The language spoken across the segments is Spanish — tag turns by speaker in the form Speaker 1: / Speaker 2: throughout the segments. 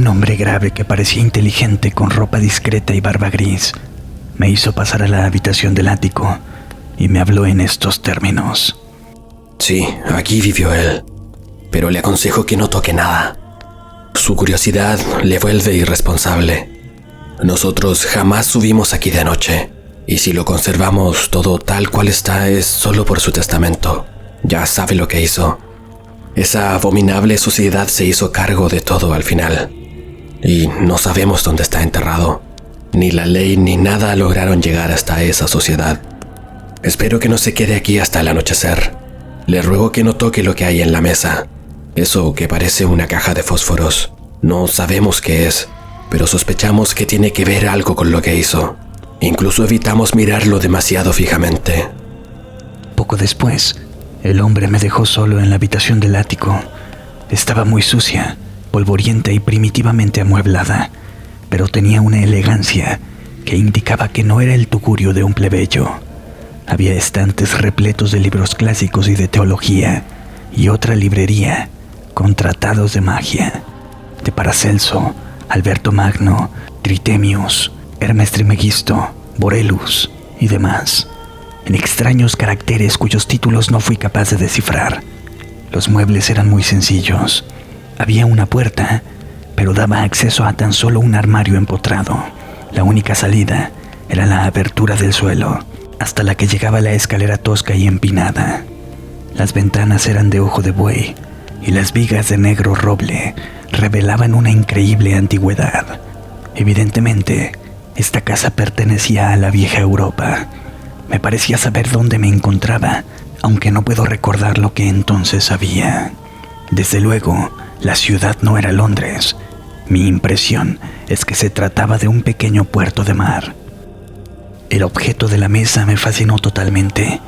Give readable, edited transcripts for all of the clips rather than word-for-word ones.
Speaker 1: Un hombre grave que parecía inteligente con ropa discreta y barba gris me hizo pasar a la habitación del ático y me habló en estos términos.
Speaker 2: Sí, aquí vivió él, pero le aconsejo que no toque nada. Su curiosidad le vuelve irresponsable. Nosotros jamás subimos aquí de noche, y si lo conservamos todo tal cual está es solo por su testamento. Ya sabe lo que hizo. Esa abominable sociedad se hizo cargo de todo al final, y no sabemos dónde está enterrado. Ni la ley ni nada lograron llegar hasta esa sociedad. Espero que no se quede aquí hasta el anochecer. Le ruego que no toque lo que hay en la mesa. Eso que parece una caja de fósforos. No sabemos qué es, pero sospechamos que tiene que ver algo con lo que hizo. Incluso evitamos mirarlo demasiado fijamente.
Speaker 1: Poco después, el hombre me dejó solo en la habitación del ático. Estaba muy sucia, polvorienta y primitivamente amueblada, pero tenía una elegancia que indicaba que no era el tugurio de un plebeyo. Había estantes repletos de libros clásicos y de teología, y otra librería con tratados de magia, de Paracelso, Alberto Magno, Tritemius, Hermes Trismegisto, Borellus y demás, en extraños caracteres cuyos títulos no fui capaz de descifrar. Los muebles eran muy sencillos. Había una puerta, pero daba acceso a tan solo un armario empotrado. La única salida era la abertura del suelo, hasta la que llegaba la escalera tosca y empinada. Las ventanas eran de ojo de buey, y las vigas de negro roble revelaban una increíble antigüedad. Evidentemente, esta casa pertenecía a la vieja Europa. Me parecía saber dónde me encontraba, aunque no puedo recordar lo que entonces sabía. Desde luego, la ciudad no era Londres. Mi impresión es que se trataba de un pequeño puerto de mar. El objeto de la mesa me fascinó totalmente.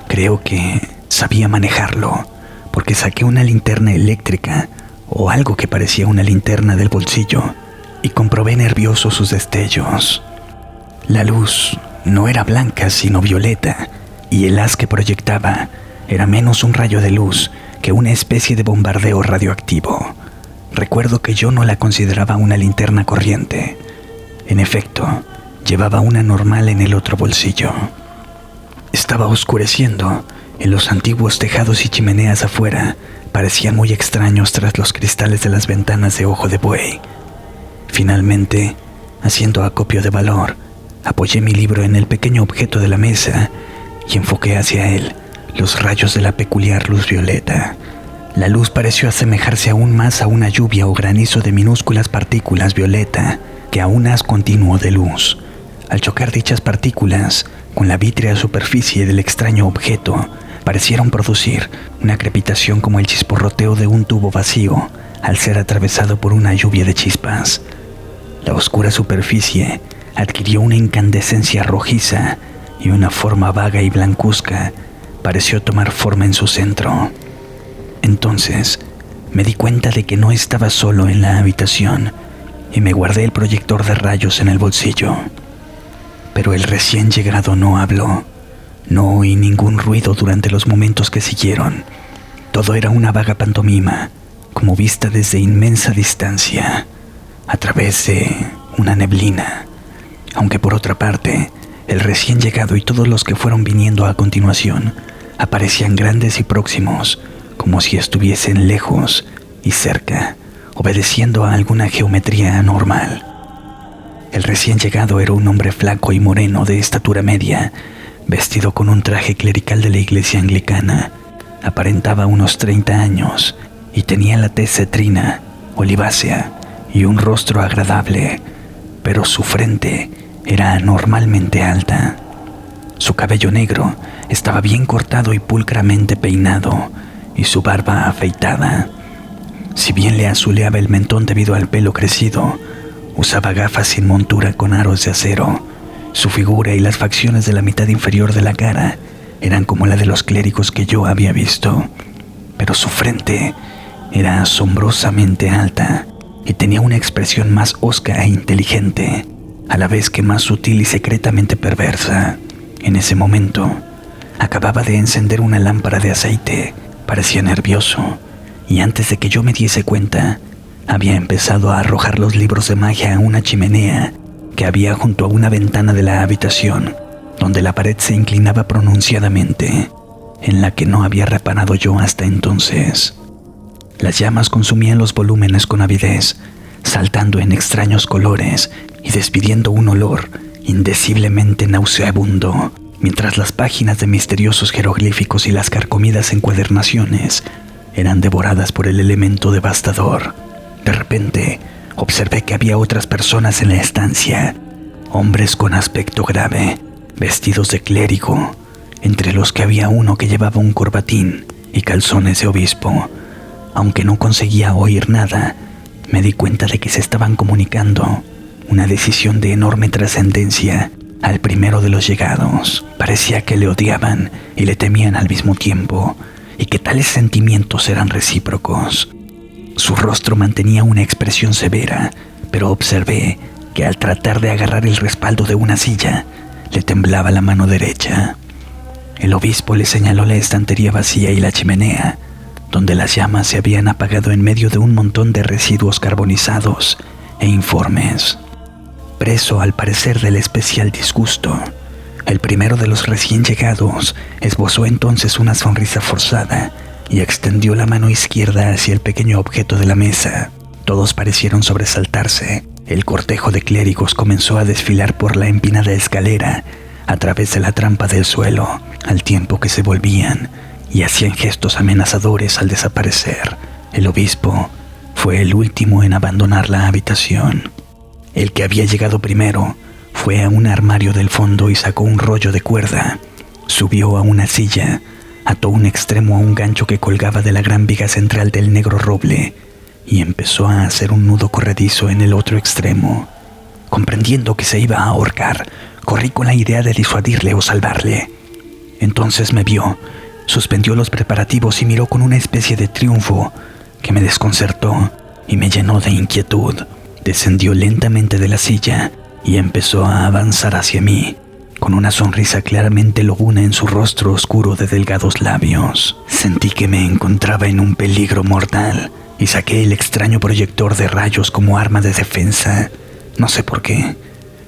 Speaker 1: Creo que sabía manejarlo, porque saqué una linterna eléctrica, o algo que parecía una linterna del bolsillo, y comprobé nervioso sus destellos. La luz no era blanca sino violeta, y el haz que proyectaba era menos un rayo de luz que una especie de bombardeo radioactivo. Recuerdo que yo no la consideraba una linterna corriente. En efecto, llevaba una normal en el otro bolsillo. Estaba oscureciendo. En los antiguos tejados y chimeneas afuera parecían muy extraños tras los cristales de las ventanas de ojo de buey. Finalmente, haciendo acopio de valor, apoyé mi libro en el pequeño objeto de la mesa y enfoqué hacia él los rayos de la peculiar luz violeta. La luz pareció asemejarse aún más a una lluvia o granizo de minúsculas partículas violeta que a un haz continuo de luz. Al chocar dichas partículas con la vítrea superficie del extraño objeto, parecieron producir una crepitación como el chisporroteo de un tubo vacío al ser atravesado por una lluvia de chispas. La oscura superficie adquirió una incandescencia rojiza y una forma vaga y blancuzca pareció tomar forma en su centro. Entonces me di cuenta de que no estaba solo en la habitación y me guardé el proyector de rayos en el bolsillo. Pero el recién llegado no habló. No oí ningún ruido durante los momentos que siguieron. Todo era una vaga pantomima, como vista desde inmensa distancia, a través de una neblina. Aunque por otra parte, el recién llegado y todos los que fueron viniendo a continuación aparecían grandes y próximos, como si estuviesen lejos y cerca, obedeciendo a alguna geometría anormal. El recién llegado era un hombre flaco y moreno de estatura media, vestido con un traje clerical de la iglesia anglicana. Aparentaba unos 30 años y tenía la tez cetrina, olivácea y un rostro agradable, pero su frente era anormalmente alta. Su cabello negro estaba bien cortado y pulcramente peinado, y su barba afeitada. Si bien le azuleaba el mentón debido al pelo crecido, usaba gafas sin montura con aros de acero. Su figura y las facciones de la mitad inferior de la cara eran como la de los clérigos que yo había visto, pero su frente era asombrosamente alta y tenía una expresión más hosca e inteligente, a la vez que más sutil y secretamente perversa. En ese momento, acababa de encender una lámpara de aceite. Parecía nervioso, y antes de que yo me diese cuenta, había empezado a arrojar los libros de magia a una chimenea que había junto a una ventana de la habitación, donde la pared se inclinaba pronunciadamente, en la que no había reparado yo hasta entonces. Las llamas consumían los volúmenes con avidez, saltando en extraños colores y despidiendo un olor indeciblemente nauseabundo, mientras las páginas de misteriosos jeroglíficos y las carcomidas encuadernaciones eran devoradas por el elemento devastador. De repente, observé que había otras personas en la estancia, hombres con aspecto grave, vestidos de clérigo, entre los que había uno que llevaba un corbatín y calzones de obispo. Aunque no conseguía oír nada, me di cuenta de que se estaban comunicando una decisión de enorme trascendencia al primero de los llegados. Parecía que le odiaban y le temían al mismo tiempo, y que tales sentimientos eran recíprocos. Su rostro mantenía una expresión severa, pero observé que al tratar de agarrar el respaldo de una silla, le temblaba la mano derecha. El obispo le señaló la estantería vacía y la chimenea, donde las llamas se habían apagado en medio de un montón de residuos carbonizados e informes. Preso al parecer del especial disgusto, el primero de los recién llegados esbozó entonces una sonrisa forzada y extendió la mano izquierda hacia el pequeño objeto de la mesa. Todos parecieron sobresaltarse. El cortejo de clérigos comenzó a desfilar por la empinada escalera a través de la trampa del suelo, al tiempo que se volvían y hacían gestos amenazadores al desaparecer. El obispo fue el último en abandonar la habitación. El que había llegado primero fue a un armario del fondo y sacó un rollo de cuerda. Subió a una silla, ató un extremo a un gancho que colgaba de la gran viga central del negro roble y empezó a hacer un nudo corredizo en el otro extremo. Comprendiendo que se iba a ahorcar, corrí con la idea de disuadirle o salvarle. Entonces me vio, suspendió los preparativos y miró con una especie de triunfo que me desconcertó y me llenó de inquietud. Descendió lentamente de la silla y empezó a avanzar hacia mí, con una sonrisa claramente lobuna en su rostro oscuro de delgados labios. Sentí que me encontraba en un peligro mortal y saqué el extraño proyector de rayos como arma de defensa. No sé por qué.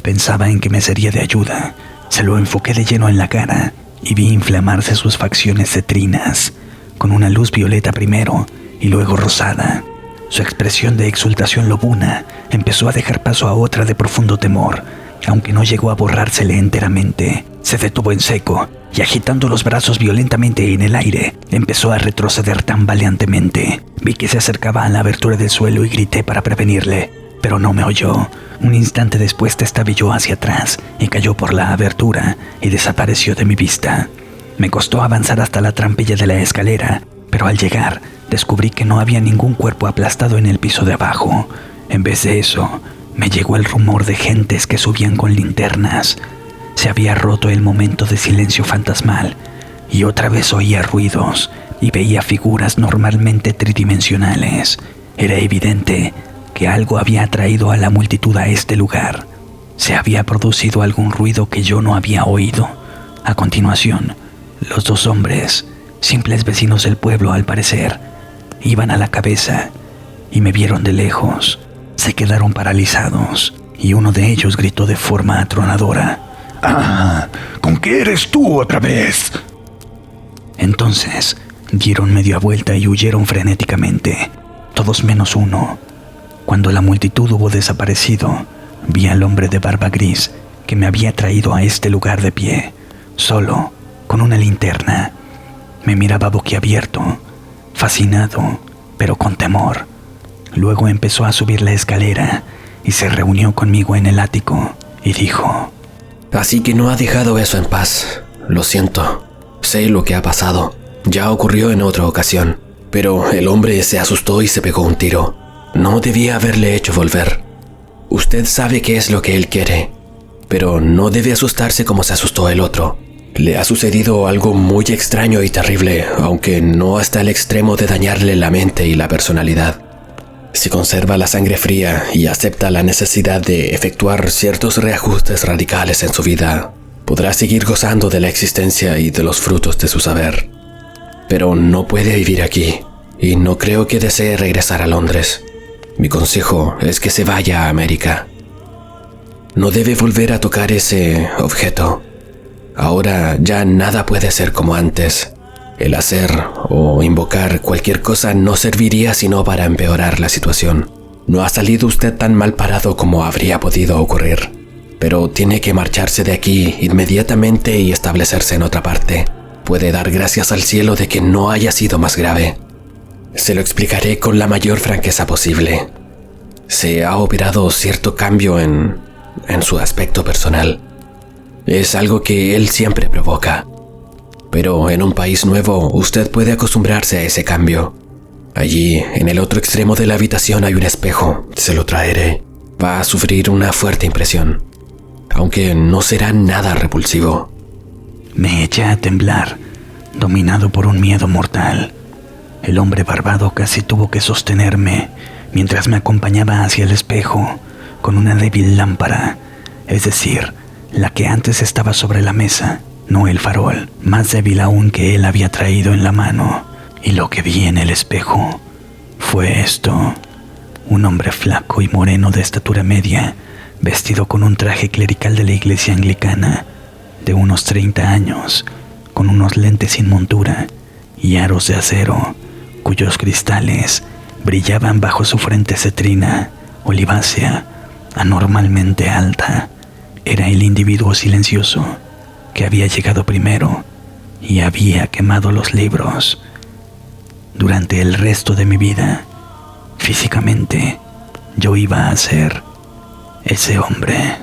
Speaker 1: Pensaba en que me sería de ayuda. Se lo enfoqué de lleno en la cara y vi inflamarse sus facciones cetrinas, con una luz violeta primero y luego rosada. Su expresión de exultación lobuna empezó a dejar paso a otra de profundo temor, aunque no llegó a borrársele enteramente. Se detuvo en seco y, agitando los brazos violentamente en el aire, empezó a retroceder tambaleantemente. Vi que se acercaba a la abertura del suelo y grité para prevenirle, pero no me oyó. Un instante después destabilló hacia atrás y cayó por la abertura y desapareció de mi vista. Me costó avanzar hasta la trampilla de la escalera, pero al llegar descubrí que no había ningún cuerpo aplastado en el piso de abajo. En vez de eso, me llegó el rumor de gentes que subían con linternas. Se había roto el momento de silencio fantasmal y otra vez oía ruidos y veía figuras normalmente tridimensionales. Era evidente que algo había atraído a la multitud a este lugar. Se había producido algún ruido que yo no había oído. A continuación, los dos hombres, simples vecinos del pueblo al parecer, iban a la cabeza y me vieron de lejos. Se quedaron paralizados y uno de ellos gritó de forma atronadora:
Speaker 3: ¡Ah! ¿Con qué eres tú otra vez?
Speaker 1: Entonces dieron media vuelta y huyeron frenéticamente, todos menos uno. Cuando la multitud hubo desaparecido, vi al hombre de barba gris que me había traído a este lugar de pie, solo, con una linterna. Me miraba boquiabierto, fascinado, pero con temor. Luego empezó a subir la escalera y se reunió conmigo en el ático y dijo:
Speaker 2: Así que no ha dejado eso en paz. Lo siento. Sé lo que ha pasado. Ya ocurrió en otra ocasión. Pero el hombre se asustó y se pegó un tiro. No debía haberle hecho volver. Usted sabe qué es lo que él quiere, pero no debe asustarse como se asustó el otro. Le ha sucedido algo muy extraño y terrible, aunque no hasta el extremo de dañarle la mente y la personalidad. Si conserva la sangre fría y acepta la necesidad de efectuar ciertos reajustes radicales en su vida, podrá seguir gozando de la existencia y de los frutos de su saber. Pero no puede vivir aquí, y no creo que desee regresar a Londres. Mi consejo es que se vaya a América. No debe volver a tocar ese objeto. Ahora ya nada puede ser como antes. El hacer o invocar cualquier cosa no serviría sino para empeorar la situación. No ha salido usted tan mal parado como habría podido ocurrir, pero tiene que marcharse de aquí inmediatamente y establecerse en otra parte. Puede dar gracias al cielo de que no haya sido más grave. Se lo explicaré con la mayor franqueza posible. Se ha operado cierto cambio en su aspecto personal. Es algo que él siempre provoca. Pero en un país nuevo, usted puede acostumbrarse a ese cambio. Allí, en el otro extremo de la habitación hay un espejo. Se lo traeré. Va a sufrir una fuerte impresión, aunque no será nada repulsivo.
Speaker 1: Me eché a temblar, dominado por un miedo mortal. El hombre barbado casi tuvo que sostenerme mientras me acompañaba hacia el espejo con una débil lámpara, es decir, la que antes estaba sobre la mesa, no el farol, más débil aún que él había traído en la mano. Y lo que vi en el espejo fue esto: un hombre flaco y moreno de estatura media, vestido con un traje clerical de la iglesia anglicana, de unos 30 años, con unos lentes sin montura y aros de acero, cuyos cristales brillaban bajo su frente cetrina, olivácea, anormalmente alta. Era el individuo silencioso que había llegado primero y había quemado los libros. Durante el resto de mi vida, físicamente, yo iba a ser ese hombre.